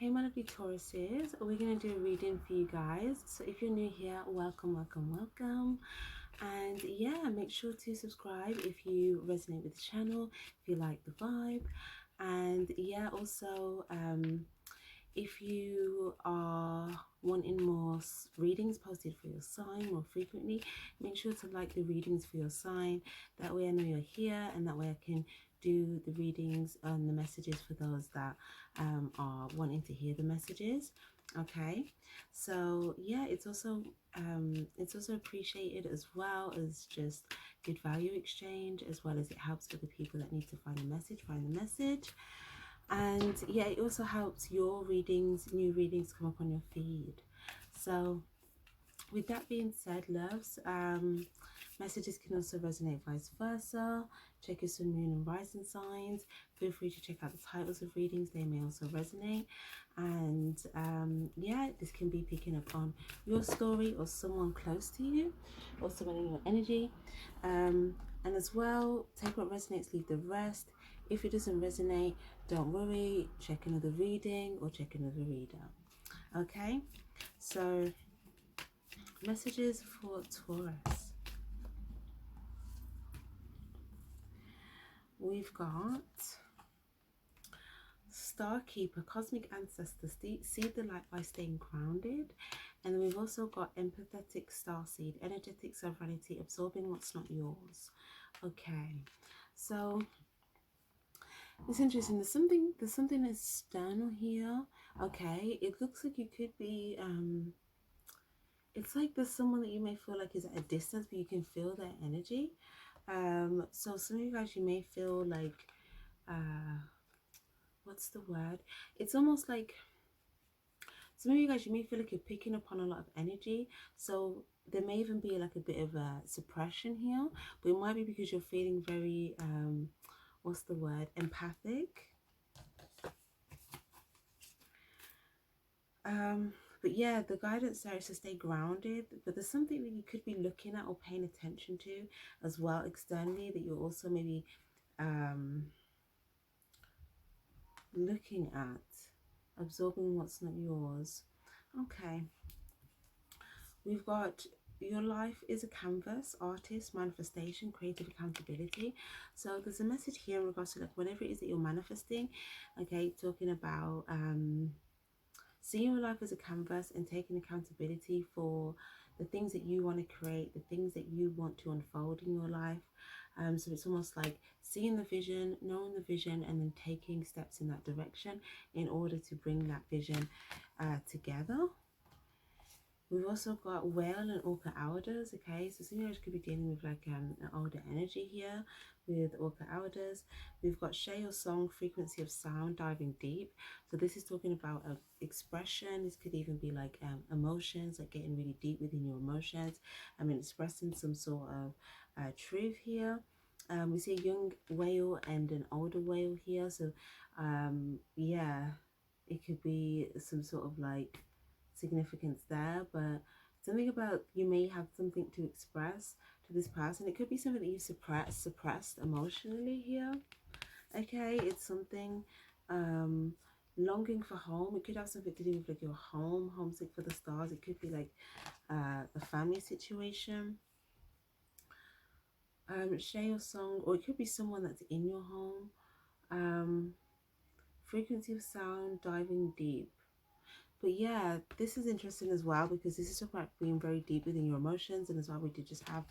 Hey my lovely Tauruses, we're going to do a reading for you guys. So if you're new here, welcome, welcome, welcome. And yeah, make sure to subscribe if you resonate with the channel, if you like the vibe. And yeah, also if you are wanting more readings posted for your sign more frequently, make sure to like the readings for your sign. That way I know you're here, and that way I can do the readings and the messages for those that are wanting to hear the messages. Okay, so yeah, it's also appreciated as well as just good value exchange, as well as it helps other people that need to find the message. And yeah, it also helps your readings, new readings, come up on your feed. So with that being said, loves, messages can also resonate vice versa. Check your sun, moon and rising signs. Feel free to check out the titles of readings, they may also resonate. And yeah, this can be picking up on your story or someone close to you or someone in your energy. And as well, take what resonates, leave the rest. If it doesn't resonate, don't worry, check another reading or check another reader. Okay, so messages for Taurus. We've got Star Keeper, Cosmic Ancestor, see the light by staying grounded. And then we've also got Empathetic Starseed, Energetic Sovereignty, absorbing what's not yours. Okay, so it's interesting. There's something external here. Okay, it looks like you could be it's like there's someone that you may feel like is at a distance, but you can feel their energy. So some of you guys, you may feel like what's the word? It's almost like some of you guys, you may feel like you're picking up on a lot of energy. So there may even be like a bit of a suppression here, but it might be because you're feeling very what's the word? Empathic. But yeah, the guidance there is to stay grounded, but there's something that you could be looking at or paying attention to as well externally, that you're also maybe looking at, absorbing what's not yours. Okay, we've got your life is a canvas, artist, manifestation, creative accountability. So there's a message here in regards to like whatever it is that you're manifesting. Okay, talking about seeing your life as a canvas and taking accountability for the things that you want to create, the things that you want to unfold in your life. So it's almost like seeing the vision, knowing the vision, and then taking steps in that direction in order to bring that vision together. We've also got whale and orca elders. Okay, so some of you could be dealing with like an older energy here with orca elders. We've got share your song, frequency of sound, diving deep. So this is talking about expression. This could even be like emotions, like getting really deep within your emotions. I mean, expressing some sort of truth here. We see a young whale and an older whale here. So yeah, it could be some sort of like significance there, but something about you may have something to express to this person. It could be something that you suppressed emotionally here. Okay, it's something longing for home. It could have something to do with like your home, homesick for the stars. It could be like a family situation. Share your song, or it could be someone that's in your home. Frequency of sound, diving deep. But yeah, this is interesting as well, because this is about being very deep within your emotions. And as well, we did just have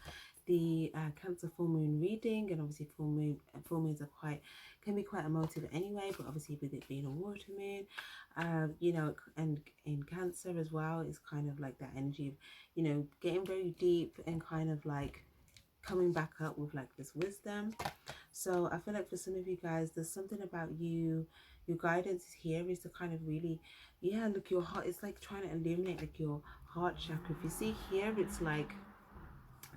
the Cancer full moon reading, and obviously full moons are can be quite emotive anyway, but obviously with it being a water moon, you know, and in Cancer as well, is kind of like that energy of, you know, getting very deep and kind of like coming back up with like this wisdom. So I feel like for some of you guys, there's something about you, your guidance here is to kind of really, yeah, look, your heart, it's like trying to illuminate like your heart chakra. If you see here, it's like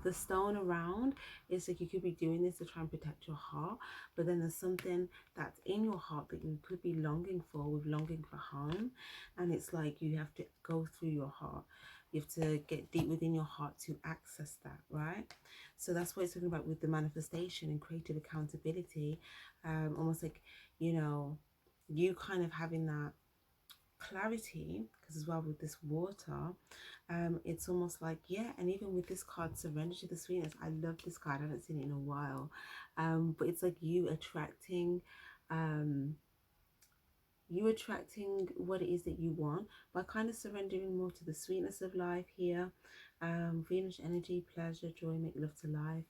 the stone around, it's like you could be doing this to try and protect your heart, but then there's something that's in your heart that you could be longing for, with longing for home. And it's like you have to go through your heart, you have to get deep within your heart to access that, right? So that's what it's talking about with the manifestation and creative accountability. Almost like, you know, you kind of having that clarity, because as well with this water, it's almost like, yeah. And even with this card, serenity, the sweetness, I love this card. I haven't seen it in a while. But it's like um you attracting what it is that you want by kind of surrendering more to the sweetness of life here. Venus energy, pleasure, joy, make love to life.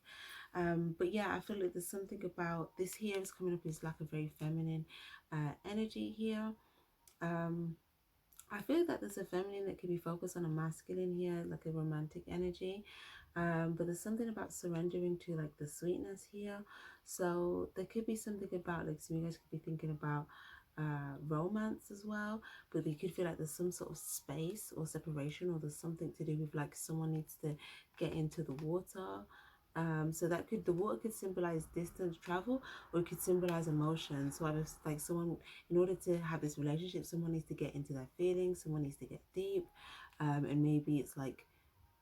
But yeah, I feel like there's something about this here is coming up as like a very feminine energy here. um I feel that there's a feminine that could be focused on a masculine here, like a romantic energy. But there's something about surrendering to like the sweetness here. So there could be something about like some of you guys could be thinking about romance as well, but you could feel like there's some sort of space or separation, or there's something to do with like someone needs to get into the water. So that could, the water could symbolize distance, travel, or it could symbolize emotion. So I was like, someone, in order to have this relationship, someone needs to get into their feelings, someone needs to get deep. And maybe it's like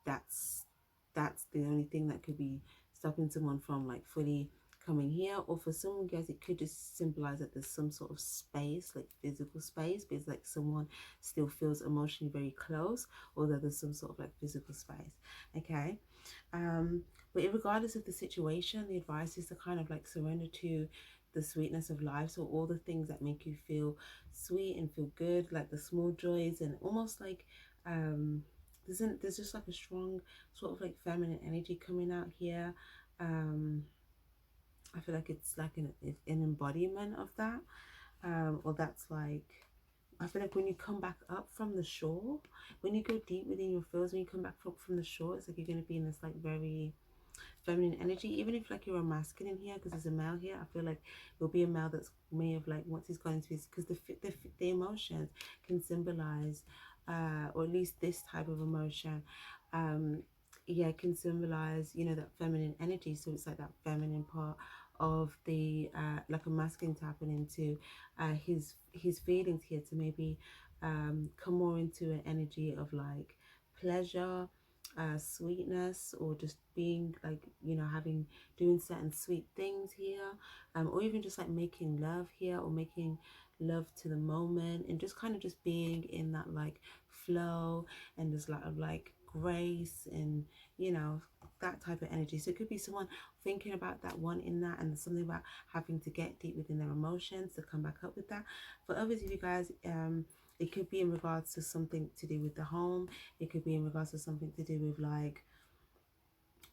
that's that's the only thing that could be stopping someone from like fully coming here. Or for some guys, it could just symbolize that there's some sort of space, like physical space, but it's like someone still feels emotionally very close, although there's some sort of like physical space. Okay. But regardless of the situation, the advice is to kind of like surrender to the sweetness of life. So all the things that make you feel sweet and feel good, like the small joys, and almost like there's just like a strong sort of like feminine energy coming out here. I feel like it's like an embodiment of that. Or that's like, I feel like when you come back up from the shore, when you go deep within your feels, when you come back from the shore, it's like you're going to be in this like very feminine energy. Even if like you're a masculine here, because there's a male here, I feel like there'll be a male that's may have like, once he's gone into his, because the emotions can symbolize or at least this type of emotion, yeah, can symbolize, you know, that feminine energy. So it's like that feminine part of the like a masculine tapping into his feelings here, to maybe come more into an energy of like pleasure, sweetness, or just being like, you know, having, doing certain sweet things here, or even just like making love here, or making love to the moment, and just kind of just being in that like flow, and there's a lot of like grace, and you know, that type of energy. So it could be someone thinking about that, one in that, and something about having to get deep within their emotions to come back up with that. For others of you guys, it could be in regards to something to do with the home. It could be in regards to something to do with like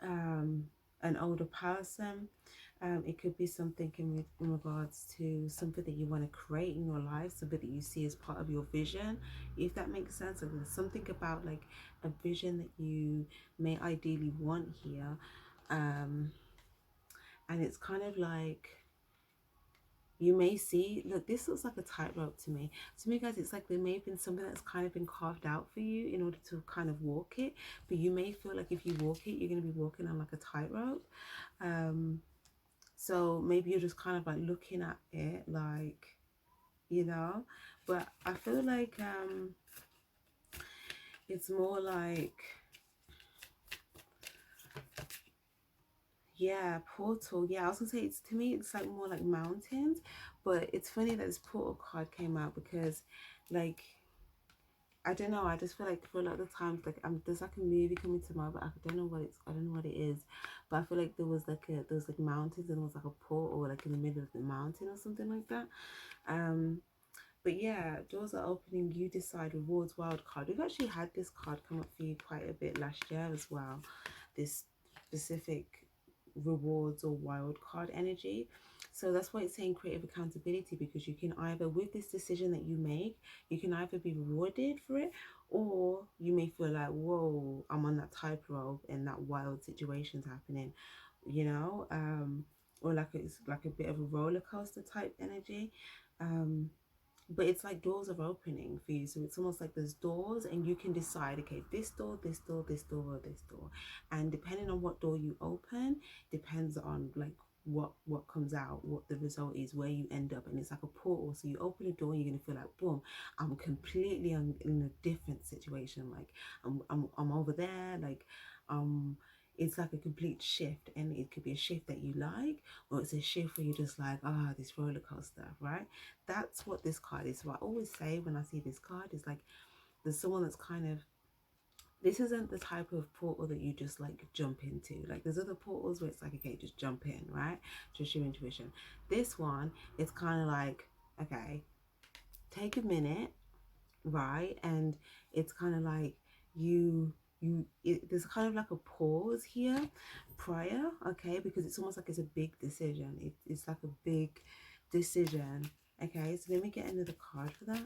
an older person. It could be something in regards to something that you want to create in your life, something that you see as part of your vision, if that makes sense. Or there's something about like a vision that you may ideally want here. And it's kind of like, you may see, look, this looks like a tightrope to me. To me, guys, it's like there may have been something that's kind of been carved out for you in order to kind of walk it. But you may feel like if you walk it, you're going to be walking on like a tightrope. So maybe you're just kind of like looking at it like, you know. But I feel like it's more like, yeah, portal. Yeah, I was gonna say, it's, to me it's like more like mountains. But it's funny that this portal card came out, because like, I don't know, I just feel like for a lot of times, like, there's like a movie coming to mind, but I don't know what it's, I don't know what it is. But I feel like there was like mountains, and there was like a portal like in the middle of the mountain or something like that. But yeah, doors are opening, you decide, rewards, wild card. We've actually had this card come up for you quite a bit last year as well, this specific rewards or wild card energy. So that's why it's saying creative accountability, because you can either, with this decision that you make, you can either be rewarded for it, or you may feel like, whoa, I'm on that tightrope and that wild situation's happening, you know. Or like it's like a bit of a roller coaster type energy. But it's like doors are opening for you. So it's almost like there's doors, and you can decide, okay, this door, this door, this door, or this door. And depending on what door you open, depends on like what comes out, what the result is, where you end up. And it's like a portal. So you open a door, and you're gonna feel like, boom, I'm completely in a different situation. Like I'm over there, like um it's like a complete shift, and it could be a shift that you like, or it's a shift where you're just like, ah, this roller coaster, right? That's what this card is. So I always say when I see this card, is like there's someone that's kind of, this isn't the type of portal that you just like jump into. Like there's other portals where it's like, okay, just jump in, right? Just your intuition. This one, it's kind of like, okay, take a minute, right? And it's kind of like there's kind of like a pause here prior, okay? Because it's almost like it's a big decision. It's like a big decision, okay? So let me get another card for that.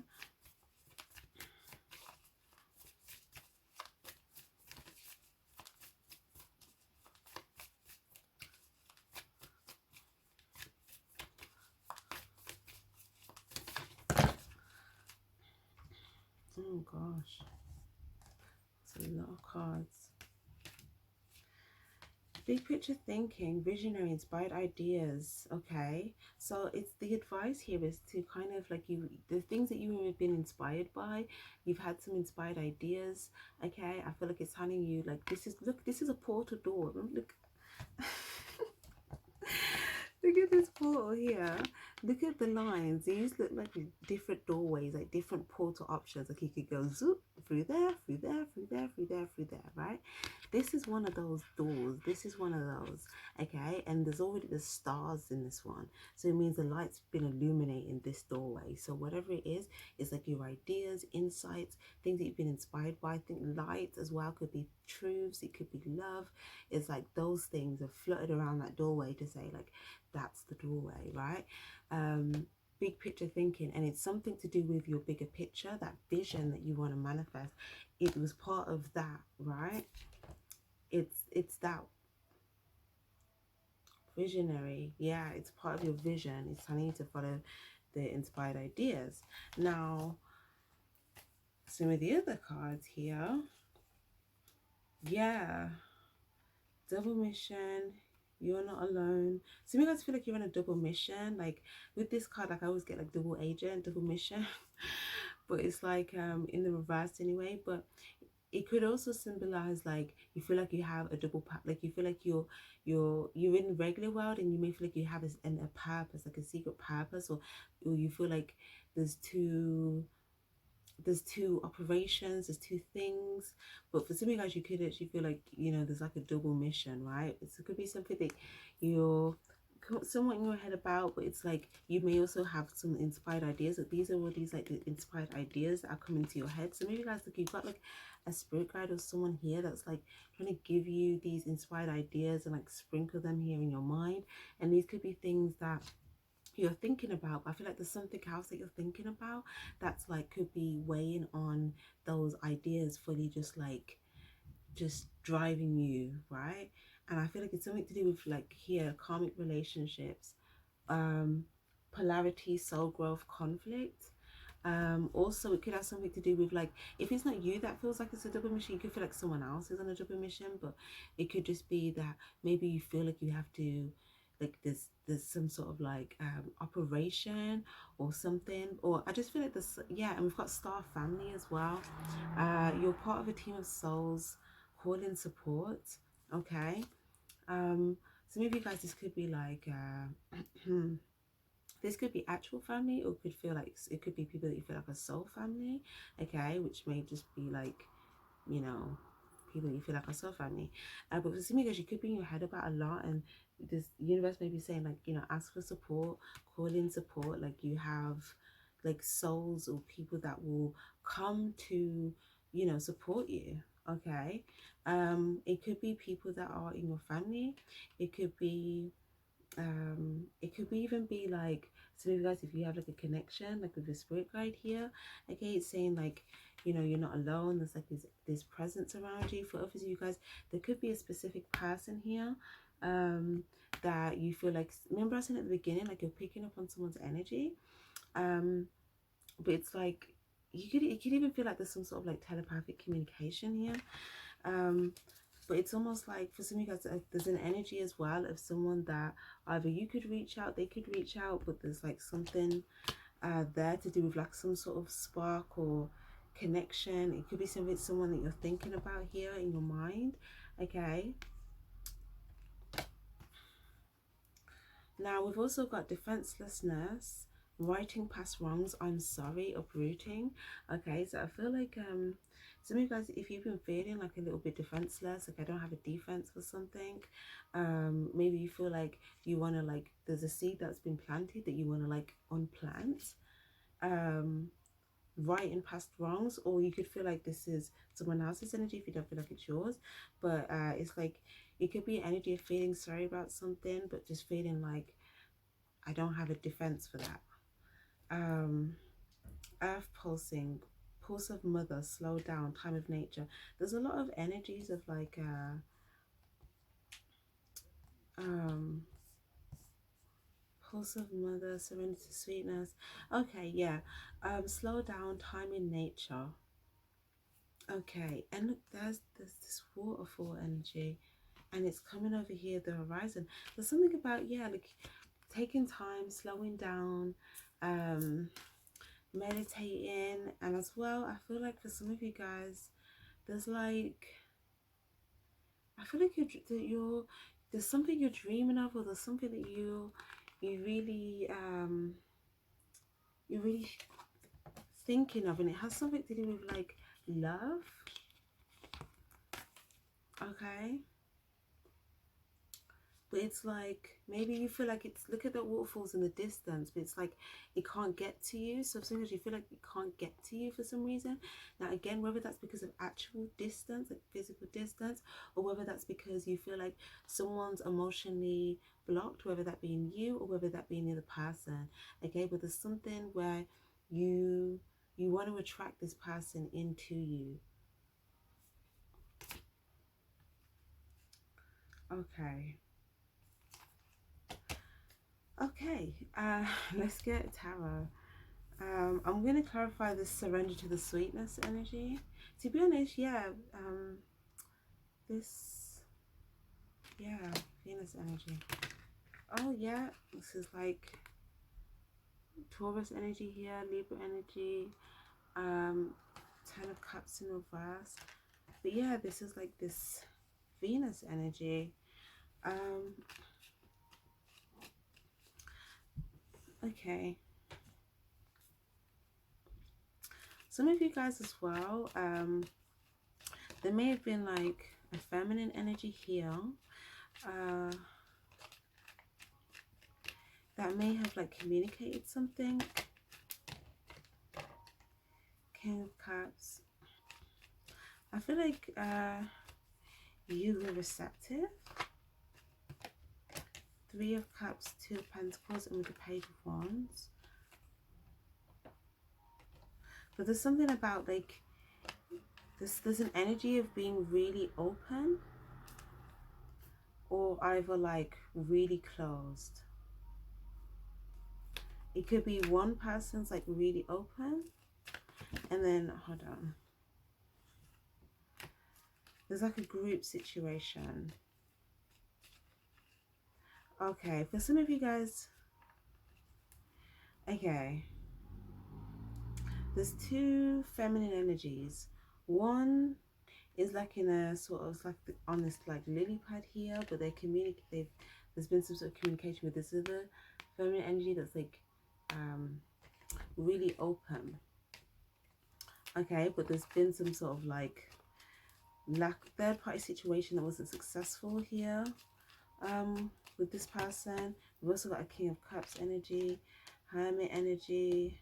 Oh gosh, it's a lot of cards. Big picture thinking, visionary, inspired ideas. Okay, so it's the advice here is to kind of like the things that you have been inspired by, you've had some inspired ideas. Okay, I feel like it's telling you like, this is, look, this is a portal door. Look. Look at this portal here. Look at the lines. These look like different doorways, like different portal options. Like you could go zoop through there, through there, through there, through there, through there, right? This is one of those doors. This is one of those, okay? And there's already the stars in this one. So it means the light's been illuminating this doorway. So whatever it is, it's like your ideas, insights, things that you've been inspired by. I think light as well could be truths. It could be love. It's like those things are fluttered around that doorway to say like, that's the doorway, right? Big picture thinking, and it's something to do with your bigger picture, that vision that you want to manifest. It was part of that, right? It's that visionary, yeah, it's part of your vision. It's telling you to follow the inspired ideas. Now some of the other cards here, yeah, double mission, you're not alone. So you guys feel like you're on a double mission. Like with this card, like I always get like double agent, double mission. But it's like in the reverse anyway. But it could also symbolize like you feel like you have a double like you feel like you're in the regular world, and you may feel like you have a purpose, like a secret purpose, or you feel like there's two operations, there's two things. But for some of you guys, you could actually feel like, you know, there's like a double mission, right? It could be something that you're somewhat in your head about, but it's like you may also have some inspired ideas. That these are all these like the inspired ideas that are coming to your head. So maybe you guys, like you've got like a spirit guide or someone here that's like trying to give you these inspired ideas and like sprinkle them here in your mind. And these could be things that you're thinking about, but I feel like there's something else that you're thinking about that's like could be weighing on those ideas, fully just driving you, right? And I feel like it's something to do with like here karmic relationships, polarity, soul growth, conflict. Also it could have something to do with like, if it's not you that feels like it's a double mission, you could feel like someone else is on a double mission. But it could just be that maybe you feel like you have to, like there's some sort of like operation or something. Or I just feel like this, yeah. And we've got star family as well. You're part of a team of souls, calling support, okay? So maybe you guys, this could be like this could be actual family, or could feel like it could be people that you feel like a soul family, okay, which may just be like, you know, people that you feel like are soul family. But for some of you guys, you could be in your head about a lot, and this universe may be saying like, you know, ask for support, call in support. Like you have like souls or people that will come to, you know, support you, okay? It could be people that are in your family. It could be even be like, so you guys, if you have like a connection like with your spirit guide here, okay, it's saying like, you know, you're not alone. There's like this presence around you. For others of you guys, there could be a specific person here that you feel like, remember I said at the beginning, like you're picking up on someone's energy, but it's like it could even feel like there's some sort of like telepathic communication here. But it's almost like for some of you guys, there's an energy as well of someone that either you could reach out, they could reach out, but there's like something there to do with like some sort of spark or connection. It could be someone that you're thinking about here in your mind, okay? Now we've also got defenselessness, writing past wrongs, I'm sorry, uprooting. Okay, so I feel like some of you guys, if you've been feeling like a little bit defenseless, like I don't have a defense for something, maybe you feel like you want to, like, there's a seed that's been planted that you want to like unplant, writing past wrongs, or you could feel like this is someone else's energy if you don't feel like it's yours, but it's like it could be energy of feeling sorry about something, but just feeling like I don't have a defense for that. Earth pulsing, pulse of mother, slow down, time of nature. There's a lot of energies of like pulse of mother, serenity, sweetness. Okay, yeah. Slow down, time in nature. Okay, and look, there's this waterfall energy, and it's coming over here, the horizon. There's something about, yeah, like taking time, slowing down, meditating, and as well, I feel like for some of you guys, there's like, I feel like there's something you're dreaming of, or there's something that you really you're really thinking of, and it has something to do with like love. Okay, but it's like maybe you feel like it's, look at the waterfalls in the distance, but it's like it can't get to you. So sometimes you feel like it can't get to you for some reason. Now again, whether that's because of actual distance, like physical distance, or whether that's because you feel like someone's emotionally blocked, whether that being you or whether that being the other person. Okay, but there's something where you want to attract this person into you. Okay. Okay, let's get tarot. I'm going to clarify this surrender to the sweetness energy. To be honest, yeah, this, yeah, Venus energy. Oh, yeah, this is like Taurus energy here, Libra energy, 10 of Cups in reverse. But yeah, this is like this Venus energy. Okay. Some of you guys as well, there may have been like a feminine energy here. That may have like communicated something. King of Cups. I feel like you were receptive. 3 of Cups, 2 of Pentacles, and with the Page of Wands. But there's something about like there's an energy of being really open, or either like really closed. It could be one person's like really open, and then hold on, there's like a group situation. Okay, for some of you guys, okay, there's 2 feminine energies. One is like in a sort of like on this like lily pad here, but they communicate. There's been some sort of communication with this other feminine energy that's like really open. Okay, but there's been some sort of like third party situation that wasn't successful here with this person. We've also got a King of Cups energy, Hermit energy,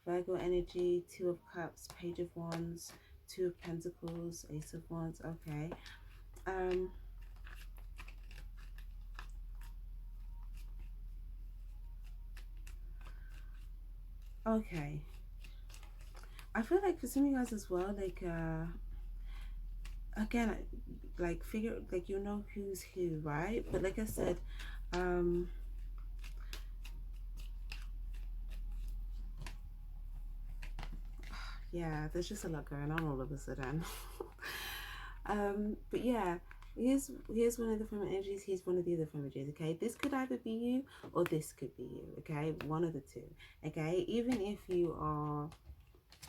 Virgo energy, 2 of Cups, Page of Wands, 2 of Pentacles, Ace of Wands. Okay. Okay. I feel like for some of you guys as well, like again, like figure, like you know who's who, right? But like I said, yeah, there's just a lot going on all of a sudden. But yeah, here's one of the feminine energies, here's one of the other feminine energies. Okay, this could either be you or this could be you. Okay, one of the two. Okay, even if you are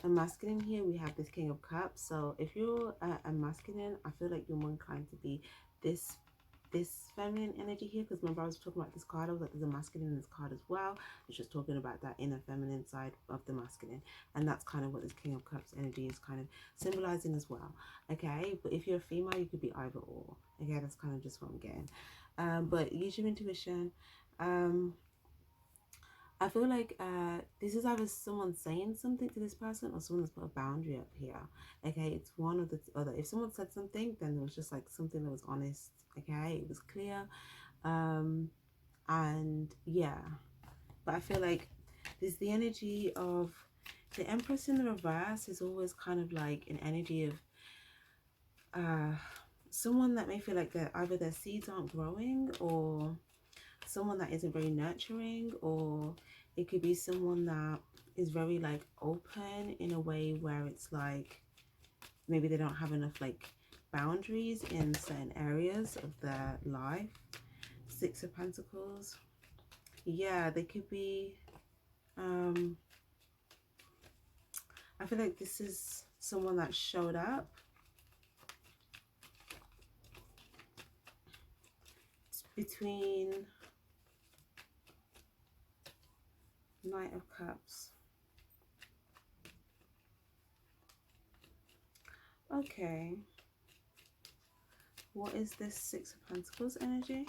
a masculine here, we have this King of Cups. So if you're a masculine, I feel like you're more inclined to be this this feminine energy here, because remember I was talking about this card, I was like, there's a masculine in this card as well. It's just talking about that inner feminine side of the masculine, and that's kind of what this King of Cups energy is kind of symbolizing as well. Okay, but if you're a female, you could be either or. Okay, that's kind of just what I'm getting. But use your intuition. I feel like this is either someone saying something to this person or someone has put a boundary up here. Okay, it's one or the other. If someone said something, then it was just like something that was honest. Okay, it was clear. And yeah, but I feel like there's the energy of the Empress in the reverse is always kind of like an energy of someone that may feel like that either their seeds aren't growing, or someone that isn't very nurturing, or it could be someone that is very like open in a way where it's like maybe they don't have enough like boundaries in certain areas of their life. Six of Pentacles. Yeah, they could be I feel like this is someone that showed up. It's between Knight of Cups. Okay. What is this Six of Pentacles energy?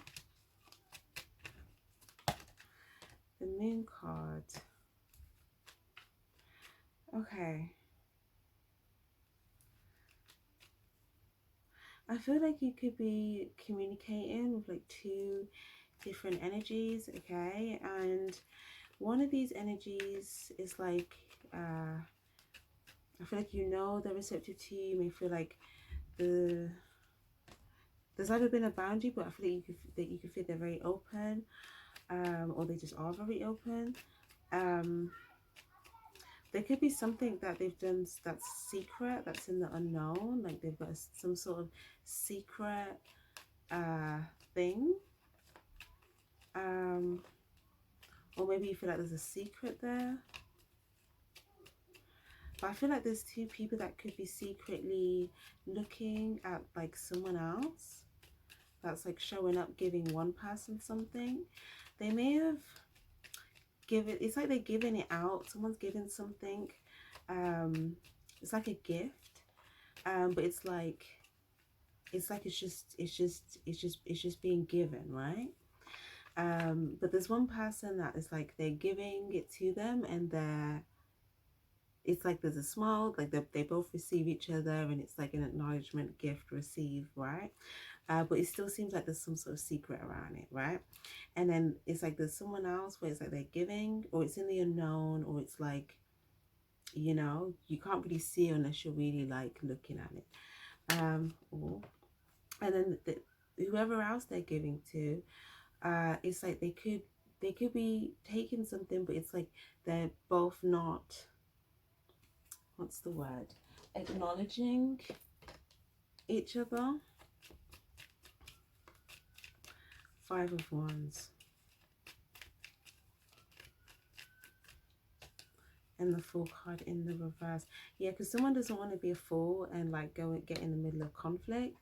The Moon card. Okay. I feel like you could be communicating with like two different energies, okay? And one of these energies is like, I feel like you know they're receptive to you. You may feel like there's either been a boundary, but I feel like you can feel they're very open, or they just are very open. There could be something that they've done that's secret, that's in the unknown, like they've got some sort of secret thing, or maybe you feel like there's a secret there. But I feel like there's two people that could be secretly looking at like someone else that's like showing up, giving one person something. They may have given, it's like they're giving it out. Someone's giving something. It's like a gift, but it's just being given, right? But there's one person that is like they're giving it to them, and it's like there's a smile, like they both receive each other, and it's like an acknowledgement, gift, receive, right? But it still seems like there's some sort of secret around it, right? And then it's like there's someone else where it's like they're giving, or it's in the unknown, or it's like, you know, you can't really see unless you're really like looking at it. And then whoever else they're giving to, it's like they could be taking something, but it's like they're both not, what's the word, acknowledging each other. Five of Wands. And the Fool card in the reverse. Yeah, because someone doesn't want to be a fool and like go and get in the middle of conflict.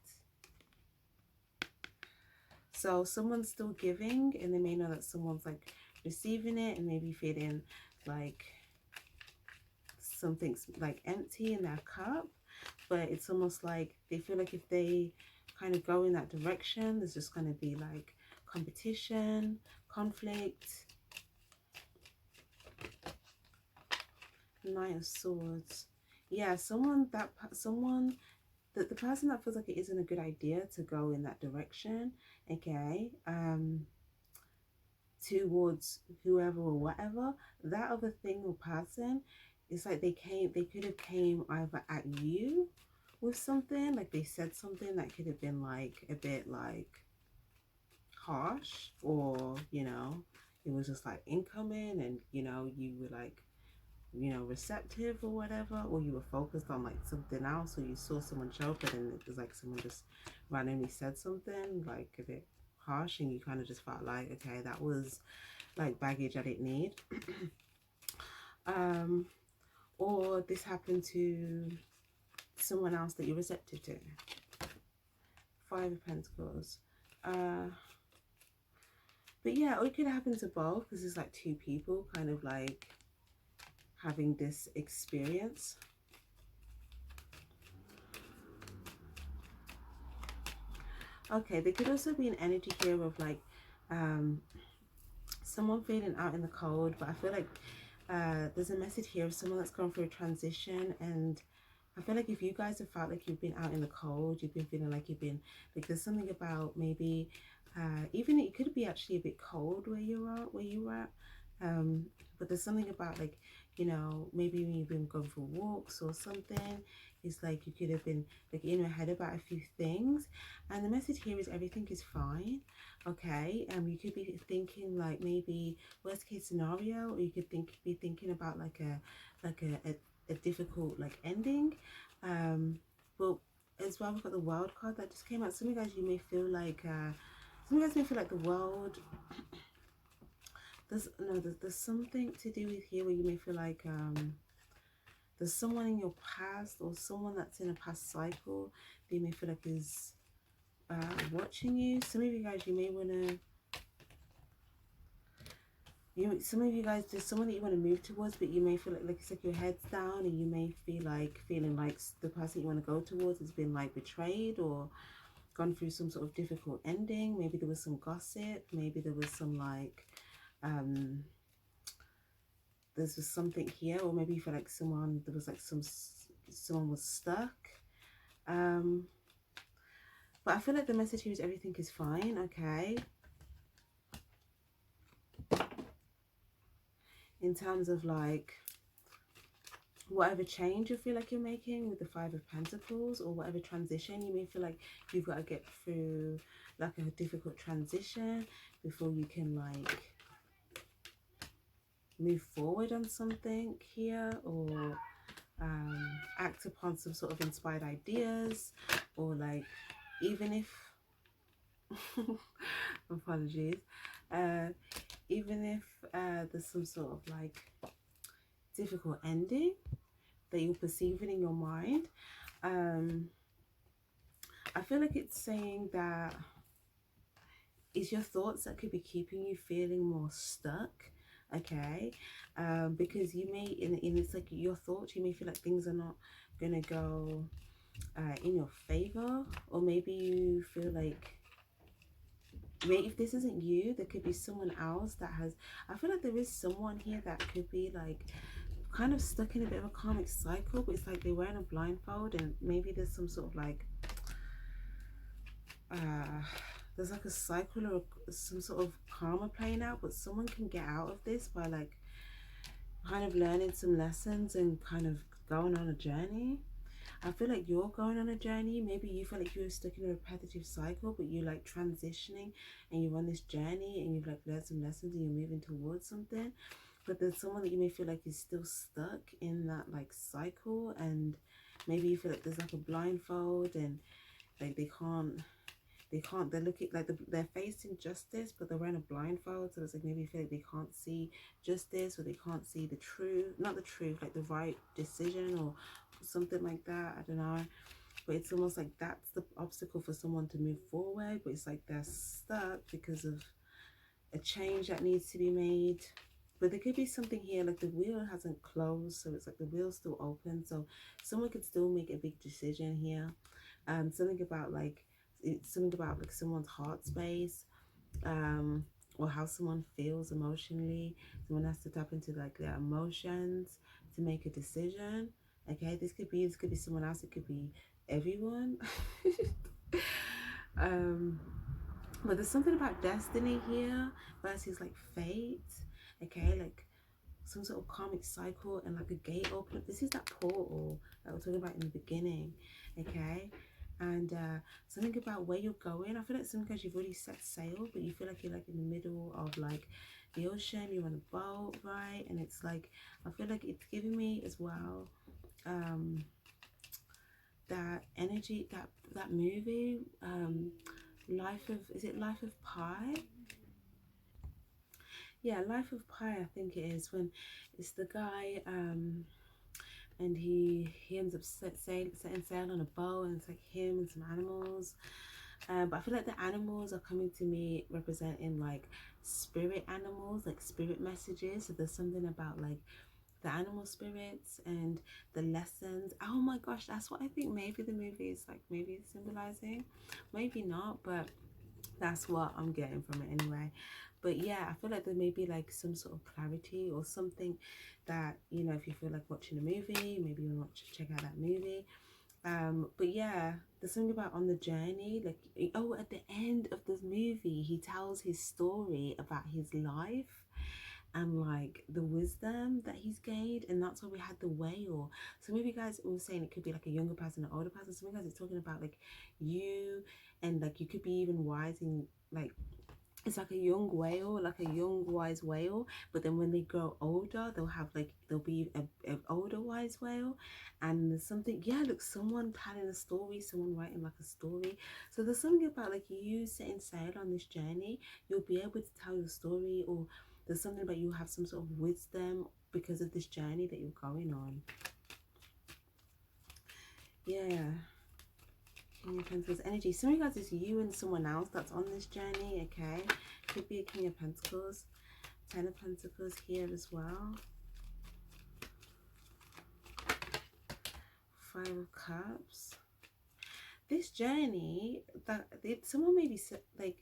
So someone's still giving, and they may know that someone's like receiving it, and maybe feeling like something's like empty in their cup. But it's almost like they feel like if they kind of go in that direction, there's just going to be like competition, conflict. Knight of Swords. Yeah, the person that feels like it isn't a good idea to go in that direction, okay, towards whoever or whatever, that other thing or person, it's like they could have came either at you with something, like they said something that could have been like a bit like harsh, or you know, it was just like incoming, and you know, you were like, you know, receptive or whatever, or you were focused on like something else, or you saw someone show up and it was like someone just randomly said something like a bit harsh, and you kind of just felt like, okay, that was like baggage I didn't need. Or this happened to someone else that you're receptive to. Five of Pentacles. But yeah, or it could happen to both, because it's like two people kind of like having this experience. Okay, there could also be an energy here of like someone feeling out in the cold, but I feel like there's a message here of someone that's gone through a transition. And I feel like if you guys have felt like you've been out in the cold, you've been feeling like you've been like, there's something about maybe even it could be actually a bit cold where you were at, but there's something about like, you know, maybe when you've been going for walks or something, it's like you could have been like in your head about a few things, and the message here is everything is fine. Okay, you could be thinking like maybe worst case scenario, or you could be thinking about like a difficult like ending. But as well, we've got the world card that just came out. Some of you guys, you may feel like some of you guys may feel like the world, there's something to do with here where you may feel like there's someone in your past, or someone that's in a past cycle that you may feel like is watching you. Some of you guys, you may want to, some of you guys, there's someone that you want to move towards, but you may feel like it's like your head's down, and you may feel like feeling like the person you want to go towards has been like betrayed or gone through some sort of difficult ending. Maybe there was some gossip, maybe there was some like there's just something here, or maybe you feel like someone was stuck. But I feel like the message here is everything is fine. Okay, in terms of like whatever change you feel like you're making with the Five of Pentacles, or whatever transition you may feel like you've got to get through, like a difficult transition before you can like move forward on something here, or act upon some sort of inspired ideas, or like even if apologies, even if there's some sort of like difficult ending that you're perceiving in your mind, I feel like it's saying that it's your thoughts that could be keeping you feeling more stuck. Okay, because you may in it's like your thoughts, you may feel like things are not gonna go in your favor, or maybe you feel like, maybe if this isn't you, there could be someone else that has, I feel like there is someone here that could be like kind of stuck in a bit of a karmic cycle, but it's like they're wearing a blindfold, and maybe there's some sort of like there's like a cycle or some sort of karma playing out, but someone can get out of this by like kind of learning some lessons and kind of going on a journey. I feel like you're going on a journey. Maybe you feel like you're stuck in a repetitive cycle, but you're like transitioning and you're on this journey and you've like learned some lessons and you're moving towards something. But there's someone that you may feel like is still stuck in that like cycle, and maybe you feel like there's like a blindfold, and like they're looking like they're facing justice, but they're wearing a blindfold, so it's like maybe you feel like they can't see justice, or they can't see the truth, not the truth, like the right decision or something like that. I don't know, but it's almost like that's the obstacle for someone to move forward, but it's like they're stuck because of a change that needs to be made. But there could be something here like the wheel hasn't closed, so it's like the wheel's still open, so someone could still make a big decision here. Something about like, it's something about like someone's heart space, or how someone feels emotionally. Someone has to tap into like their emotions to make a decision. Okay, this could be someone else, it could be everyone. But there's something about destiny here versus like fate. Okay, like some sort of karmic cycle and like a gate open. This is that portal that we're talking about in the beginning. Okay, and something about where you're going. I feel like sometimes you've already set sail, but you feel like you're like in the middle of like the ocean, you're on a boat, right? And it's like, I feel like it's giving me as well that energy, that movie, Life of Pi? Yeah, Life of Pi, I think it is, when it's the guy and he ends up setting sail on a boat, and it's like him and some animals, But I feel like the animals are coming to me representing like spirit animals, like spirit messages. So there's something about like the animal spirits and the lessons. Oh my gosh, that's what I think maybe the movie is like, maybe it's symbolizing, maybe not, but that's what I'm getting from it anyway. But yeah, I feel like there may be like some sort of clarity or something that, you know, if you feel like watching a movie, maybe you'll not check out that movie. But yeah, there's something about on the journey, like, oh, at the end of this movie he tells his story about his life and like the wisdom that he's gained, and that's why we had the whale. So maybe you guys were saying it could be like a younger person, an older person. So maybe guys it's talking about like you, and like you could be even wise in like, it's like a young whale, like a young wise whale, but then when they grow older they'll have like, they'll be a older wise whale. And there's something, yeah, look, someone telling a story, someone writing like a story. So there's something about like you setting sail on this journey, you'll be able to tell your story, or there's something about you have some sort of wisdom because of this journey that you're going on. Yeah. King of Pentacles energy. Some of you guys, it's you and someone else that's on this journey, okay? Could be a King of Pentacles. Ten of Pentacles here as well. Five of Cups. This journey, that someone may be like,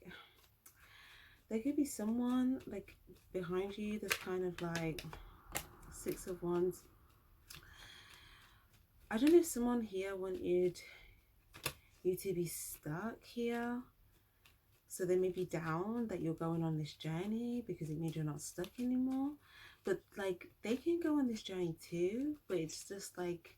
there could be someone like behind you that's kind of like Six of Wands. I don't know if someone here wanted you to be stuck here, so they may be down that you're going on this journey because it means you're not stuck anymore. But like, they can go on this journey too, but it's just like,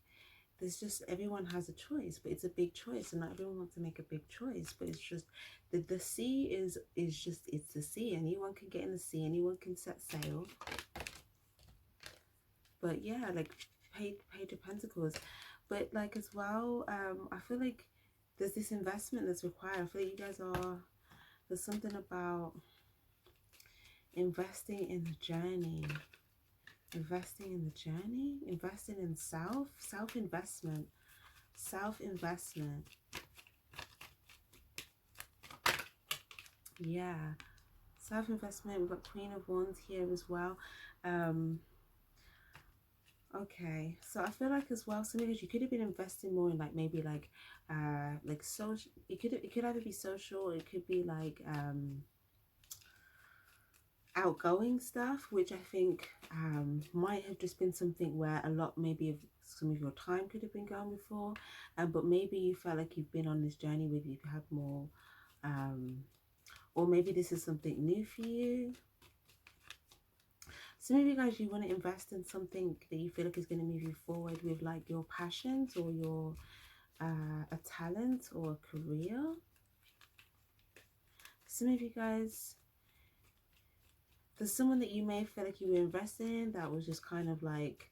there's just, everyone has a choice, but it's a big choice, and not everyone wants to make a big choice. But it's just the sea is just, it's the sea. Anyone can get in the sea, anyone can set sail. But yeah, like Page of Pentacles. But like as well, I feel like there's this investment that's required. I feel like you guys are, there's something about investing in the journey. Investing in the journey, investing in self-investment. Self-investment. Yeah. Self-investment. We've got Queen of Wands here as well. Okay, so I feel like as well, some of you could have been investing more in like maybe like social. It could either be social, or it could be like outgoing stuff, which I think might have just been something where a lot maybe of some of your time could have been gone before, but maybe you felt like you've been on this journey with you've had more, or maybe this is something new for you. Some of you guys, you want to invest in something that you feel like is going to move you forward with like your passions, or your a talent or a career. Some of you guys, there's someone that you may feel like you were investing in that was just kind of like,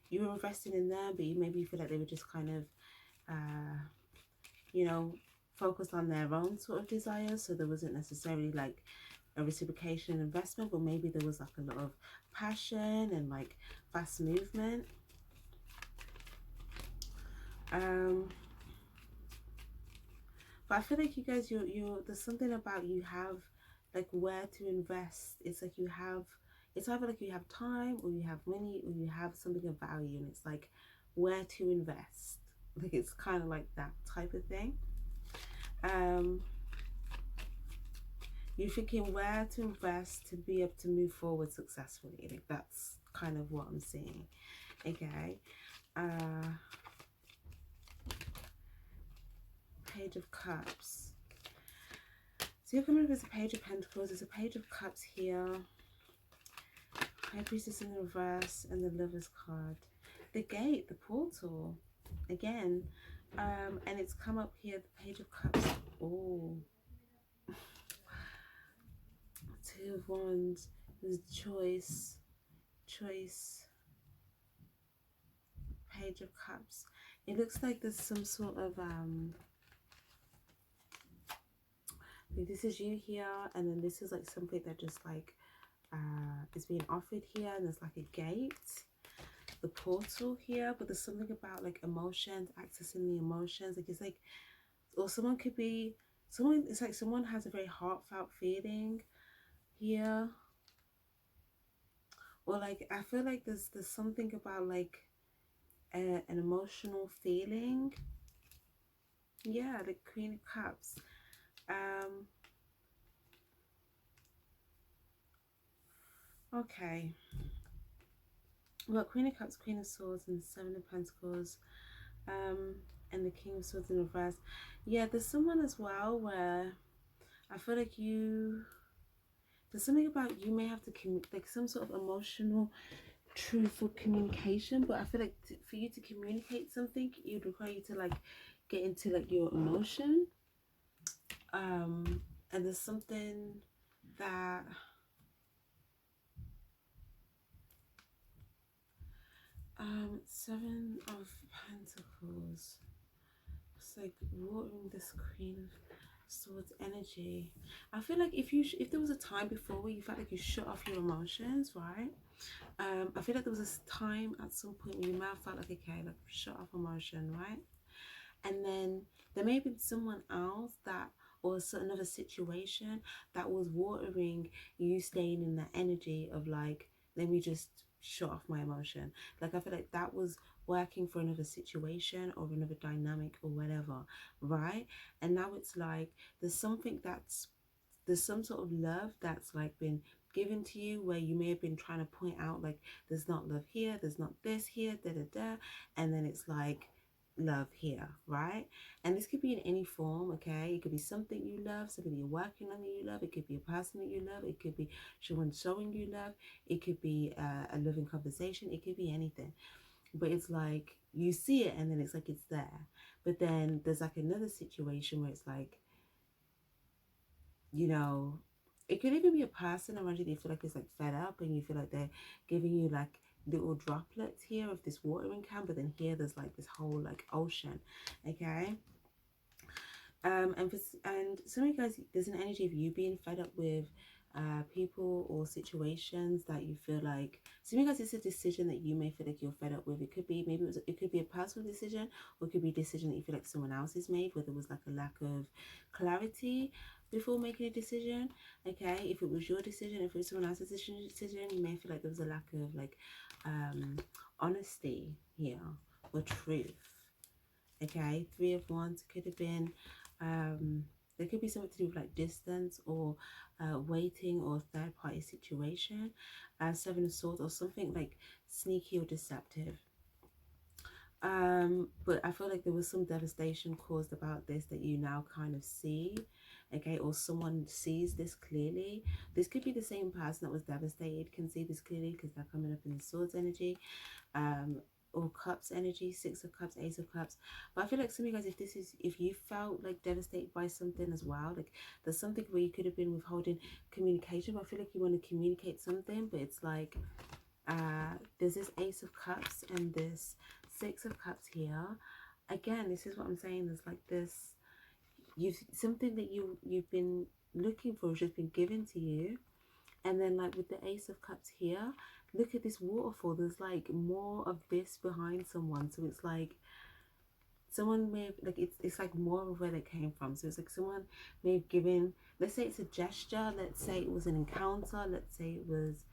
you were investing in them, but you maybe feel like they were just kind of, you know, focused on their own sort of desires. So there wasn't necessarily like a reciprocation investment, but maybe there was like a lot of passion and like fast movement. But I feel like you guys, you're there's something about you have like where to invest. It's like you have, it's either like you have time, or you have money, or you have something of value, and it's like where to invest. Like it's kind of like that type of thing. You're thinking where to invest to be able to move forward successfully. Like that's kind of what I'm seeing. Okay. Page of Cups. So you're coming up as a Page of Pentacles. There's a Page of Cups here. High Priestess in the reverse, and the Lover's card. The gate, the portal. Again. And it's come up here, the Page of Cups. Oh. Two of Wands. There's choice. Choice. Page of Cups. It looks like there's some sort of this is you here, and then this is like something that just like is being offered here, and there's like a gate, the portal here, but there's something about like emotions, accessing the emotions, like it's like, or someone could be Someone, it's like someone has a very heartfelt feeling here, or like I feel like there's something about like an emotional feeling. Yeah, the Queen of Cups. Um, okay. Well, Queen of Cups, Queen of Swords, and Seven of Pentacles, um, and the King of Swords in reverse. Yeah, there's someone as well where I feel like there's something about you may have to like some sort of emotional, truthful communication. But I feel like for you to communicate something, it would require you to like get into like your emotion. And there's something that Seven of Pentacles. It's like watering this Queen of Swords energy. I feel like if there was a time before where you felt like you shut off your emotions, right? I feel like there was this time at some point where you might have felt like, okay, like shut off emotion, right? And then there may have been someone else that, or another situation that was watering you staying in that energy of like, let me just shut off my emotion. Like I feel like that was working for another situation or another dynamic or whatever, right? And now it's like there's some sort of love that's like been given to you where you may have been trying to point out like there's not love here, there's not this here, da da da, and then it's like love here, right? And this could be in any form, okay? It could be something you love, something you're working on that you love, it could be a person that you love, it could be someone showing you love, it could be a loving conversation, it could be anything. But it's like you see it and then it's like it's there, but then there's like another situation where it's like, you know, it could even be a person around you that you feel like is like fed up and you feel like they're giving you like little droplets here of this watering can, but then here there's like this whole like ocean, okay? And some of you guys, there's an energy of you being fed up with people or situations that you feel like. Some of you guys, it's a decision that you may feel like you're fed up with. It could be it could be a personal decision, or it could be a decision that you feel like someone else has made, where there was like a lack of clarity before making a decision. Okay, if it was your decision, if it was someone else's decision, you may feel like there was a lack of like honesty here or truth. Okay, Three of Wands could have been there could be something to do with like distance or waiting or third party situation. Seven of Swords or something like sneaky or deceptive. But I feel like there was some devastation caused about this that you now kind of see, okay, or someone sees this clearly. This could be the same person that was devastated can see this clearly because they're coming up in the Swords energy, or Cups energy, Six of Cups, Ace of Cups. But I feel like some of you guys, if you felt like devastated by something as well, like there's something where you could have been withholding communication, but I feel like you want to communicate something, but it's like there's this Ace of Cups and this Six of Cups here. Again, this is what I'm saying. There's like this, something that you've been looking for has just been given to you, and then like with the Ace of Cups here, look at this waterfall. There's like more of this behind someone, so it's like someone may have, like it's like more of where they came from. So it's like someone may have given, let's say it's a gesture, let's say it was an encounter, let's say it was